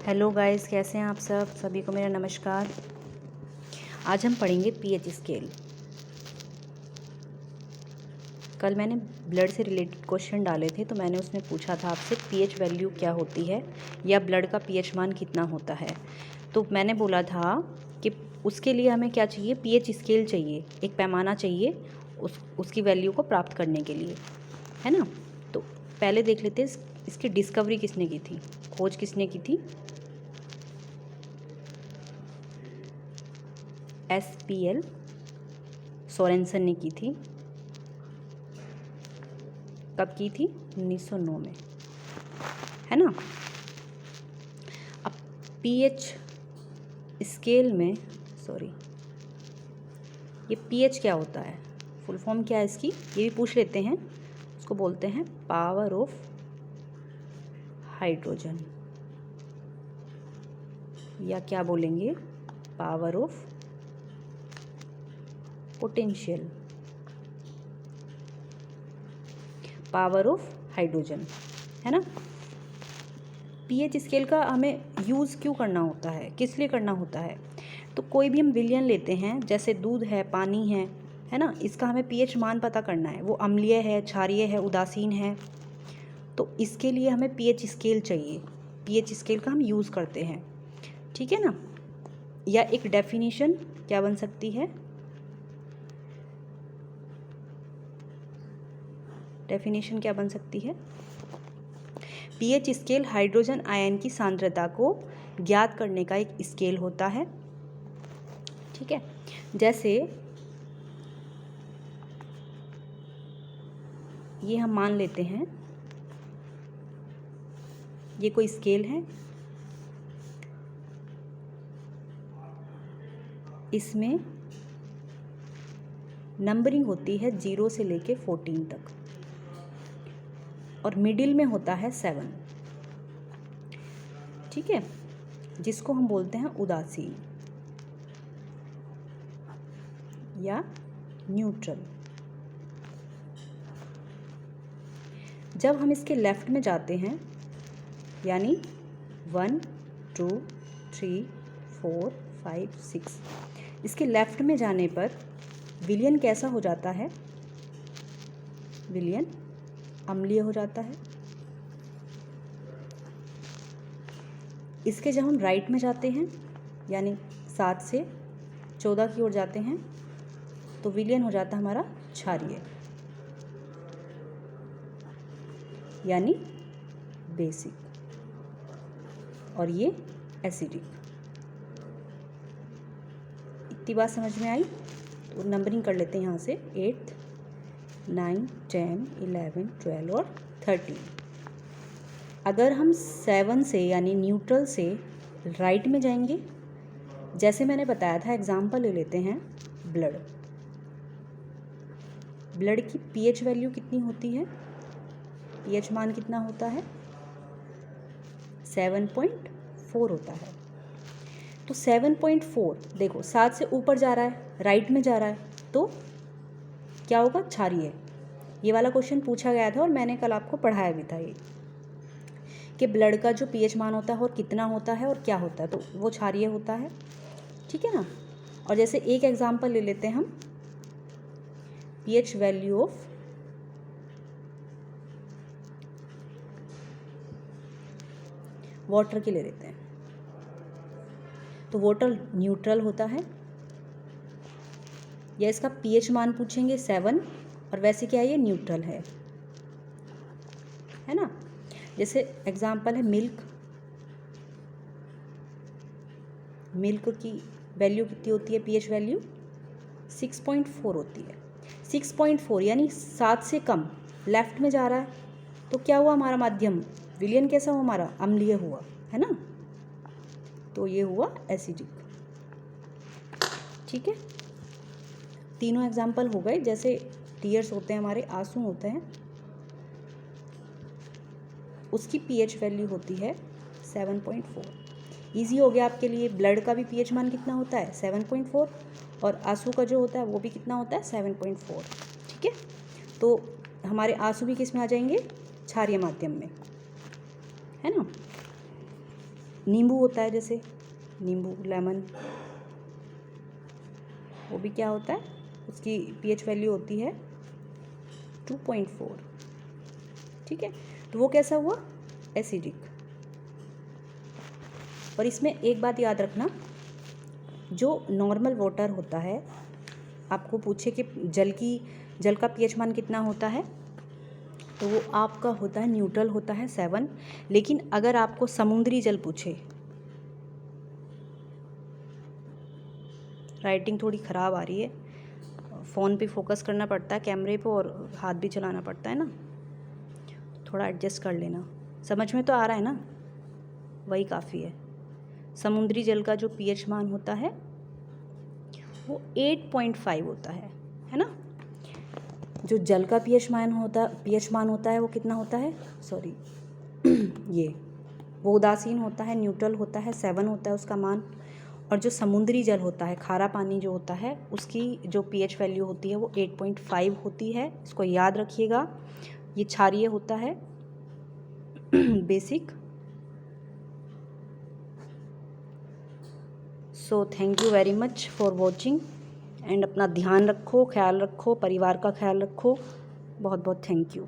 Hello guys, कैसे हैं आप सब? सभी को मेरा नमस्कार। आज हम पढ़ेंगे पीएच स्केल। कल मैंने ब्लड से रिलेटेड क्वेश्चन डाले थे, तो मैंने उसमें पूछा था आपसे पीएच वैल्यू क्या होती है या ब्लड का पीएच मान कितना होता है। तो मैंने बोला था कि उसके लिए हमें क्या चाहिए, पीएच स्केल चाहिए, एक पैमाना चाहिए उसकी वैल्यू को प्राप्त करने के लिए, है ना। तो पहले देख लेते हैं इसकी डिस्कवरी किसने की थी, खोज किसने की थी। SPL सोरेनसन ने की थी। कब की थी? 1909 में, है ना। अब पीएच स्केल में, ये पीएच क्या होता है, फुल फॉर्म क्या है इसकी, ये भी पूछ लेते हैं। उसको बोलते हैं पावर ऑफ हाइड्रोजन, या क्या बोलेंगे, power of potential, power of hydrogen, है ना। पीएच स्केल का हमें यूज़ क्यों करना होता है, किस लिए करना होता है? तो कोई भी हम विलयन लेते हैं, जैसे दूध है, पानी है ना, इसका हमें पीएच मान पता करना है, वो अम्लीय है, क्षारीय है, उदासीन है। तो इसके लिए हमें पीएच स्केल चाहिए। पीएच स्केल का हम यूज़ करते हैं, ठीक है ना। या एक डेफिनेशन क्या बन सकती है, डेफिनेशन क्या बन सकती है? पीएच स्केल हाइड्रोजन आयन की सांद्रता को ज्ञात करने का एक स्केल होता है, ठीक है। जैसे ये हम मान लेते हैं, ये कोई स्केल है, इसमें नंबरिंग होती है 0 से लेके 14 तक, और मिडिल में होता है 7, ठीक है, जिसको हम बोलते हैं उदासीन या न्यूट्रल। जब हम इसके लेफ्ट में जाते हैं, यानी 1 2 3 4 5 6, इसके लेफ्ट में जाने पर विलयन कैसा हो जाता है? विलयन अम्लीय हो जाता है। इसके जब हम राइट में जाते हैं, यानी 7 से 14 की ओर जाते हैं, तो विलयन हो जाता है हमारा क्षारीय, यानी बेसिक, और ये एसिडिक। इतनी बात समझ में आई? तो नंबरिंग कर लेते हैं यहाँ से 8 9 10 11 12 और 13। अगर हम 7 से यानी न्यूट्रल से राइट में जाएंगे, जैसे मैंने बताया था, एग्जाम्पल ले लेते हैं ब्लड। ब्लड की पीएच वैल्यू कितनी होती है, पीएच मान कितना होता है? 7.4 होता है। तो 7.4 देखो, 7 से ऊपर जा रहा है, राइट में जा रहा है, तो क्या होगा? क्षारीय। ये वाला क्वेश्चन पूछा गया था और मैंने कल आपको पढ़ाया भी था ये, कि ब्लड का जो पीएच मान होता है और कितना होता है और क्या होता है, तो वो क्षारीय होता है, ठीक है ना। और जैसे एक एग्जांपल ले लेते हैं हम, पीएच वैल्यू ऑफ वाटर की ले लेते हैं। तो वाटर न्यूट्रल होता है, या इसका पीएच मान पूछेंगे 7, और वैसे क्या है, ये न्यूट्रल है ना। जैसे एग्जांपल है मिल्क, मिल्क की वैल्यू कितनी होती है, पीएच वैल्यू 6.4 होती है। 6.4 यानी 7 से कम, लेफ्ट में जा रहा है, तो क्या हुआ हमारा माध्यम, विलयन कैसा हुआ हमारा? अम्लीय हुआ, है ना। तो ये हुआ एसिडिक, ठीक है। तीनों एग्जाम्पल हो गए। जैसे टीयर्स होते हैं हमारे, आंसू होते हैं, उसकी पीएच वैल्यू होती है 7.4। ईजी हो गया आपके लिए। ब्लड का भी पीएच मान कितना होता है? 7.4, और आंसू का जो होता है वो भी कितना होता है? 7.4, ठीक है। तो हमारे आंसू भी किस में आ जाएंगे? क्षारीय माध्यम में, है ना। नींबू होता है, जैसे नींबू, लेमन, वो भी क्या होता है, उसकी पीएच वैल्यू होती है 2.4। ठीक है, तो वो कैसा हुआ, एसिडिक। और इसमें एक बात याद रखना, जो नॉर्मल वाटर होता है, आपको पूछे कि जल का पीएच मान कितना होता है, तो वो आपका होता है न्यूट्रल होता है 7। लेकिन अगर आपको समुद्री जल पूछे, राइटिंग थोड़ी ख़राब आ रही है, फ़ोन पे फोकस करना पड़ता है, कैमरे पे, और हाथ भी चलाना पड़ता है ना, थोड़ा एडजस्ट कर लेना। समझ में तो आ रहा है ना, वही काफ़ी है। समुद्री जल का जो पीएच मान होता है वो 8.5 होता है ना। जो जल का पीएच मान होता है वो कितना होता है, सॉरी ये वो उदासीन होता है, न्यूट्रल होता है, 7 होता है उसका मान। और जो समुद्री जल होता है, खारा पानी जो होता है, उसकी जो पीएच वैल्यू होती है वो 8.5 होती है। इसको याद रखिएगा। ये क्षारीय होता है, basic. So thank you very much for watching, and अपना ध्यान रखो, ख्याल रखो, परिवार का ख्याल रखो। बहुत बहुत थैंक यू।